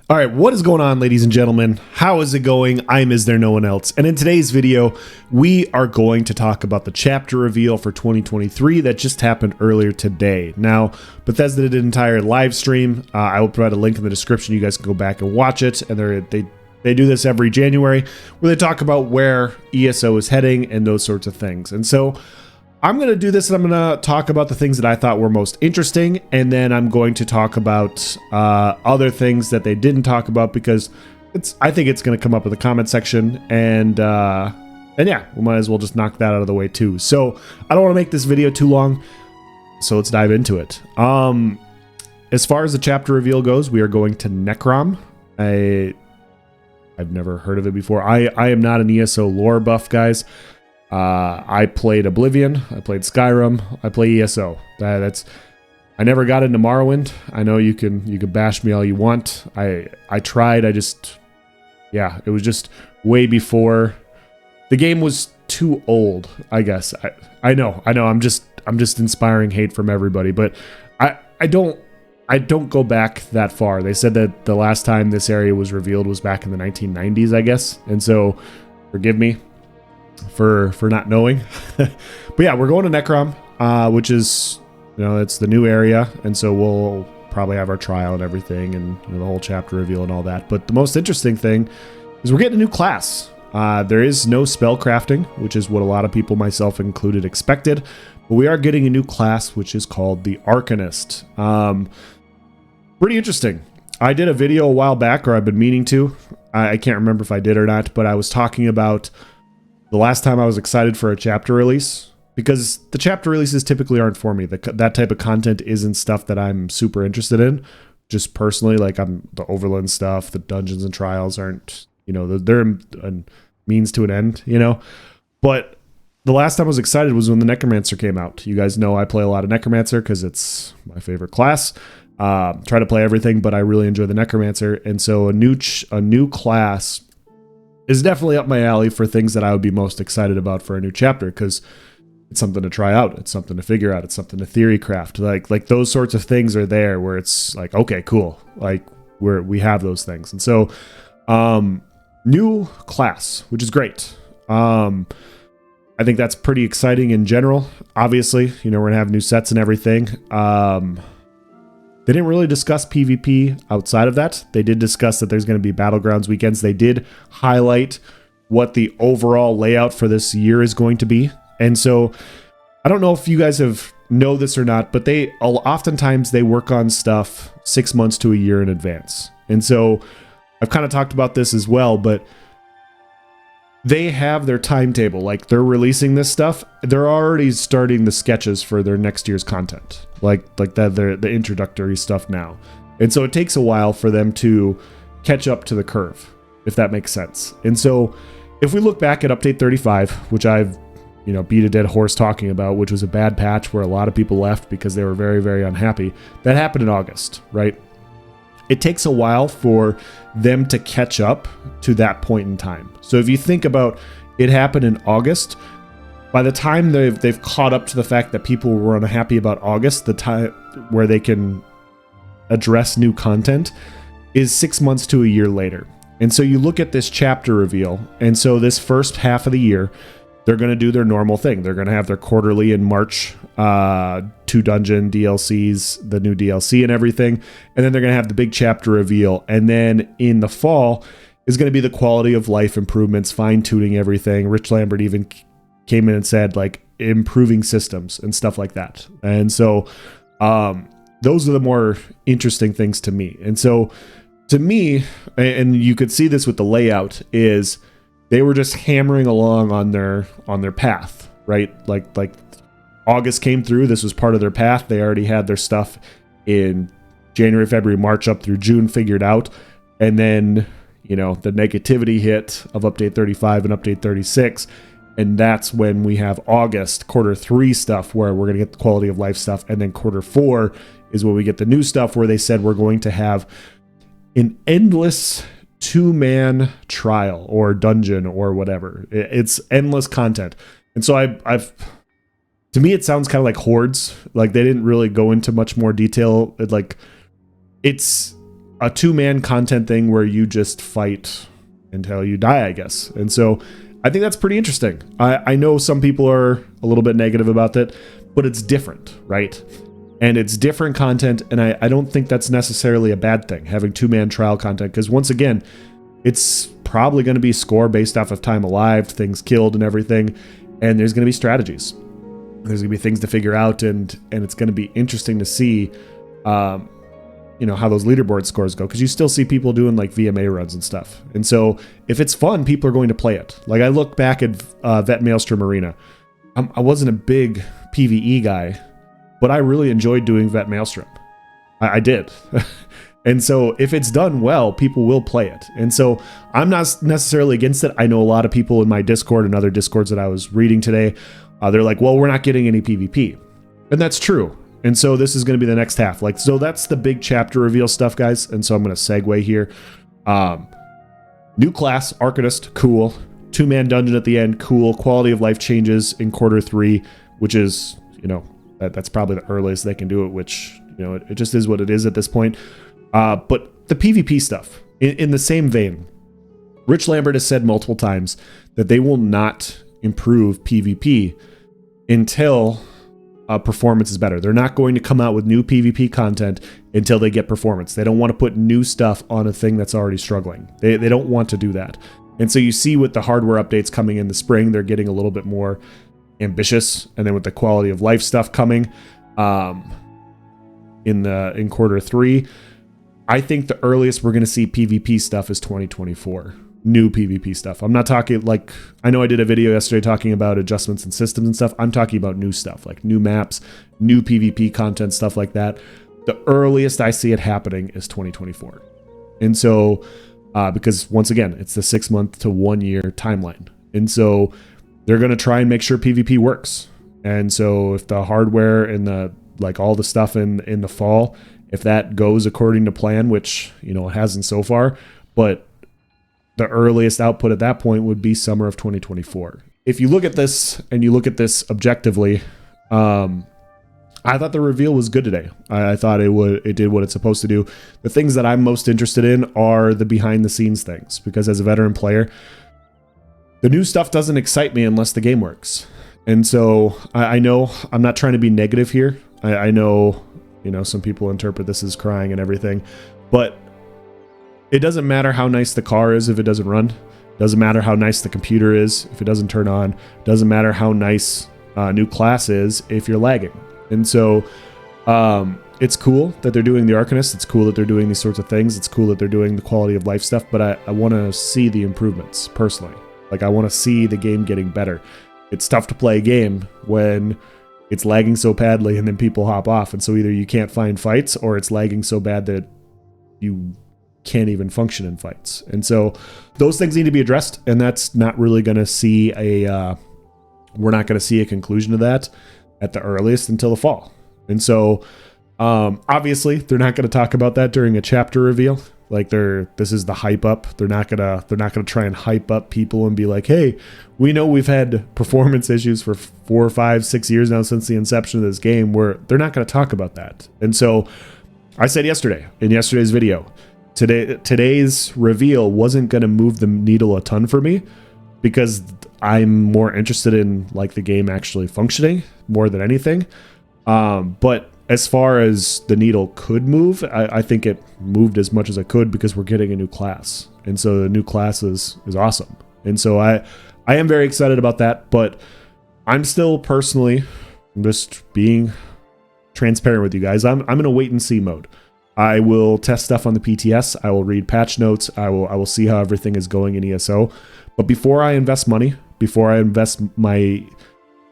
All right, what is going on, ladies and gentlemen? How is it going? I'm Is There No One Else? And in today's video, we are going to talk about the chapter reveal for 2023 that just happened earlier today. Now, Bethesda did an entire live stream. I will provide a link in the description. You guys can go back and watch it. And they do this every January where they talk about where ESO is heading and those sorts of things. And so I'm going to do this, and I'm going to talk about the things that I thought were most interesting, and then I'm going to talk about other things that they didn't talk about, because I think it's going to come up in the comment section, and yeah, we might as well just knock that out of the way too. So I don't want to make this video too long, so let's dive into it. As far as the chapter reveal goes, we are going to Necrom. I've never heard of it before. I am not an ESO lore buff, guys. I played Oblivion, I played Skyrim, I play ESO. I never got into Morrowind. I know you can bash me all you want. I tried. It was just way before the game was too old, I guess. I know. I'm just inspiring hate from everybody, but I don't go back that far. They said that the last time this area was revealed was back in the 1990s, I guess. And so forgive me for not knowing. But yeah, we're going to Necrom, which is, it's the new area, and so we'll probably have our trial and everything, and the whole chapter reveal and all that. But the most interesting thing is we're getting a new class. There is no spell crafting, which is what a lot of people, myself included, expected, but we are getting a new class, which is called the Arcanist. Pretty interesting. I did a video a while back, or I've been meaning to. I can't remember if I did or not, but I was talking about the last time I was excited for a chapter release, because the chapter releases typically aren't for me. That type of content isn't stuff that I'm super interested in. Just personally, like the Overland stuff, the dungeons and trials aren't, they're a means to an end, But the last time I was excited was when the Necromancer came out. You guys know I play a lot of Necromancer because it's my favorite class. Try to play everything, but I really enjoy the Necromancer. And so a new class is definitely up my alley for things that I would be most excited about for a new chapter, because it's something to try out, it's something to figure out, it's something to theory craft. Like those sorts of things are there where it's like, okay, cool, like we have those things. And so new class, which is great. I think that's pretty exciting in general. Obviously, we're gonna have new sets and everything. They didn't really discuss PvP outside of that. They did discuss that there's going to be Battlegrounds weekends. They did highlight what the overall layout for this year is going to be. And so I don't know if you guys know this or not, but oftentimes they work on stuff 6 months to a year in advance. And so I've kind of talked about this as well, but they have their timetable. Like, they're releasing this stuff, they're already starting the sketches for their next year's content, like the introductory stuff now. And so it takes a while for them to catch up to the curve, if that makes sense. And so if we look back at update 35, which I've beat a dead horse talking about, which was a bad patch where a lot of people left because they were very, very unhappy, that happened in August, right? It takes a while for them to catch up to that point in time. So if you think about it, happened in August. By the time they've caught up to the fact that people were unhappy about August, the time where they can address new content is 6 months to a year later. And so you look at this chapter reveal, and so this first half of the year, they're going to do their normal thing. They're going to have their quarterly in March, 2 dungeon DLCs, the new DLC and everything. And then they're going to have the big chapter reveal. And then in the fall is going to be the quality of life improvements, fine-tuning everything. Rich Lambert even came in and said, like, improving systems and stuff like that. And so those are the more interesting things to me. And so to me, and you could see this with the layout, is they were just hammering along on their path, right? Like August came through. This was part of their path. They already had their stuff in January, February, March up through June figured out. And then, the negativity hit of update 35 and update 36. And that's when we have August, quarter 3 stuff, where we're going to get the quality of life stuff. And then quarter 4 is when we get the new stuff, where they said we're going to have an endless 2-man trial or dungeon or whatever. It's endless content. And so I've to me, it sounds kind of like Hordes. Like, they didn't really go into much more detail. It's a 2-man content thing where you just fight until you die, I guess. And so I think that's pretty interesting. I know some people are a little bit negative about that, but it's different, right? And it's different content, and I don't think that's necessarily a bad thing, having 2-man trial content, because once again, it's probably going to be score based off of time alive, things killed and everything, and there's going to be strategies. There's going to be things to figure out, and it's going to be interesting to see how those leaderboard scores go, because you still see people doing like VMA runs and stuff. And so if it's fun, people are going to play it. Like I look back at Vet Maelstrom Arena. I wasn't a big PvE guy, but I really enjoyed doing Vet Maelstrom. I did. And so if it's done well, people will play it. And so I'm not necessarily against it. I know a lot of people in my Discord and other Discords that I was reading today, they're like, well, we're not getting any PvP. And that's true. And so this is going to be the next half. So that's the big chapter reveal stuff, guys. And so I'm going to segue here. New class, Arcanist, cool. 2-man dungeon at the end, cool. Quality of life changes in Q3, which is, that's probably the earliest they can do it, which, it just is what it is at this point. But the PvP stuff, in the same vein, Rich Lambert has said multiple times that they will not improve PvP until performance is better. They're not going to come out with new PvP content until they get performance. They don't want to put new stuff on a thing that's already struggling. They don't want to do that. And so you see with the hardware updates coming in the spring, they're getting a little bit more ambitious. And then with the quality of life stuff coming in Q3, I think the earliest we're going to see PvP stuff is 2024. New PvP stuff. I'm not talking I know I did a video yesterday talking about adjustments and systems and stuff. I'm talking about new stuff, like new maps, new PvP content, stuff like that. The earliest I see it happening is 2024. And so, because once again, it's the 6-month to 1-year timeline. And so they're going to try and make sure PvP works. And so if the hardware and all the stuff in the fall, if that goes according to plan, which, it hasn't so far, but the earliest output at that point would be summer of 2024. If you look at this and you look at this objectively, I thought the reveal was good today. I thought it did what it's supposed to do. The things that I'm most interested in are the behind the scenes things, because as a veteran player, the new stuff doesn't excite me unless the game works. And so I know I'm not trying to be negative here. I know, some people interpret this as crying and everything, but it doesn't matter how nice the car is if it doesn't run. It doesn't matter how nice the computer is if it doesn't turn on. It doesn't matter how nice new class is if you're lagging. And so it's cool that they're doing the Arcanist. It's cool that they're doing these sorts of things. It's cool that they're doing the quality of life stuff, but I want to see the improvements personally. I want to see the game getting better. It's tough to play a game when it's lagging so badly and then people hop off. And so either you can't find fights or it's lagging so bad that you can't even function in fights. And so those things need to be addressed, and that's not really going to see we're not going to see a conclusion to that at the earliest until the fall. And so obviously they're not going to talk about that during a chapter reveal. This is the hype up. They're not gonna try and hype up people and be like, hey, we know we've had performance issues for 4, 5, 6 years now since the inception of this game. They're not going to talk about that. And so I said yesterday in yesterday's video, today's reveal wasn't going to move the needle a ton for me, because I'm more interested in the game actually functioning more than anything. But as far as the needle could move, I think it moved as much as it could, because we're getting a new class. And so the new class is awesome. And so I am very excited about that, but I'm still personally just being transparent with you guys. I'm in a wait and see mode. I will test stuff on the PTS. I will read patch notes. I will see how everything is going in ESO. But before I invest money, before I invest my,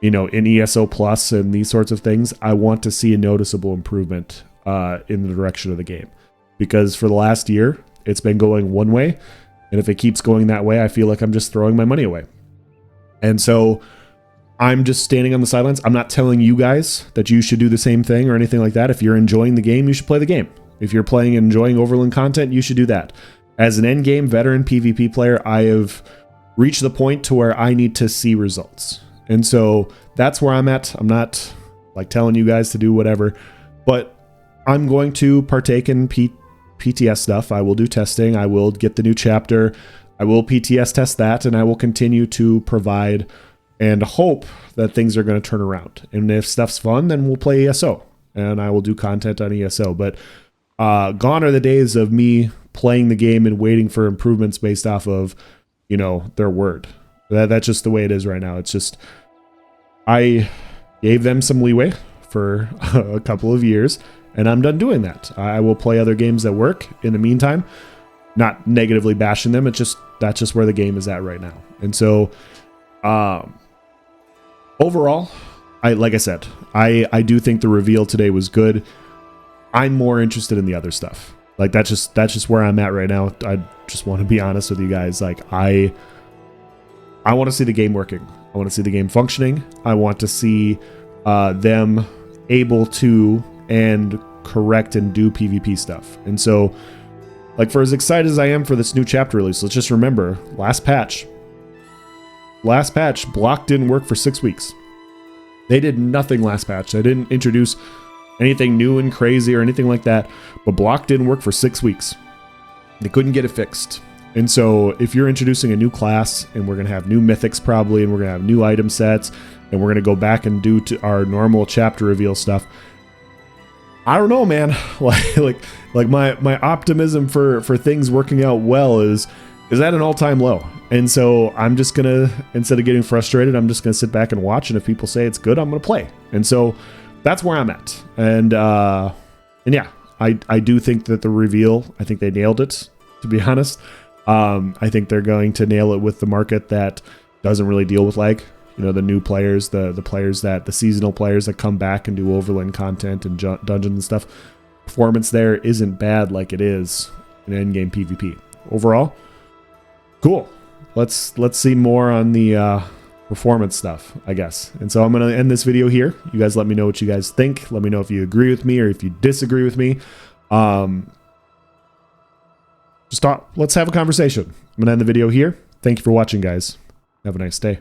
in ESO Plus and these sorts of things, I want to see a noticeable improvement in the direction of the game. Because for the last year, it's been going one way. And if it keeps going that way, I feel like I'm just throwing my money away. And so I'm just standing on the sidelines. I'm not telling you guys that you should do the same thing or anything like that. If you're enjoying the game, you should play the game. If you're playing and enjoying Overland content, you should do that. As an endgame veteran PvP player, I have reached the point to where I need to see results. And so that's where I'm at. I'm not telling you guys to do whatever, but I'm going to partake in PTS stuff. I will do testing. I will get the new chapter. I will PTS test that, and I will continue to provide and hope that things are going to turn around. And if stuff's fun, then we'll play ESO, and I will do content on ESO. But gone are the days of me playing the game and waiting for improvements based off of, you know, their word. That's just the way it is right now. It's just, I gave them some leeway for a couple of years, and I'm done doing that. I will play other games that work in the meantime, not negatively bashing them. It's just, that's just where the game is at right now. And so, overall, like I said, I do think the reveal today was good. I'm more interested in the other stuff. Like, that's just where I'm at right now. I just want to be honest with you guys. Like, I want to see the game working. I want to see the game functioning. I want to see them able to and correct and do PvP stuff. And so, like, for as excited as I am for this new chapter release, let's just remember, last patch, block didn't work for 6 weeks. They did nothing last patch. They didn't introduce anything new and crazy or anything like that, but block didn't work for 6 weeks. They couldn't get it fixed. And so if you're introducing a new class, and we're going to have new mythics probably, and we're going to have new item sets, and we're going to go back and do to our normal chapter reveal stuff, I don't know, man. like my optimism for things working out well is at an all-time low. And so I'm just going to, instead of getting frustrated, I'm just going to sit back and watch, and if people say it's good, I'm going to play. And so that's where I'm at. And yeah, I do think that the reveal, I think they nailed it, to be honest. I think they're going to nail it with the market that doesn't really deal with, like, you know, the new players, the players that, the seasonal players that come back and do overland content and dungeons and stuff. Performance there isn't bad like it is in endgame PvP. Overall, cool. Let's see more on the performance stuff, I guess. And so I'm going to end this video here. You guys let me know what you guys think. Let me know if you agree with me or if you disagree with me. Let's have a conversation. I'm going to end the video here. Thank you for watching, guys. Have a nice day.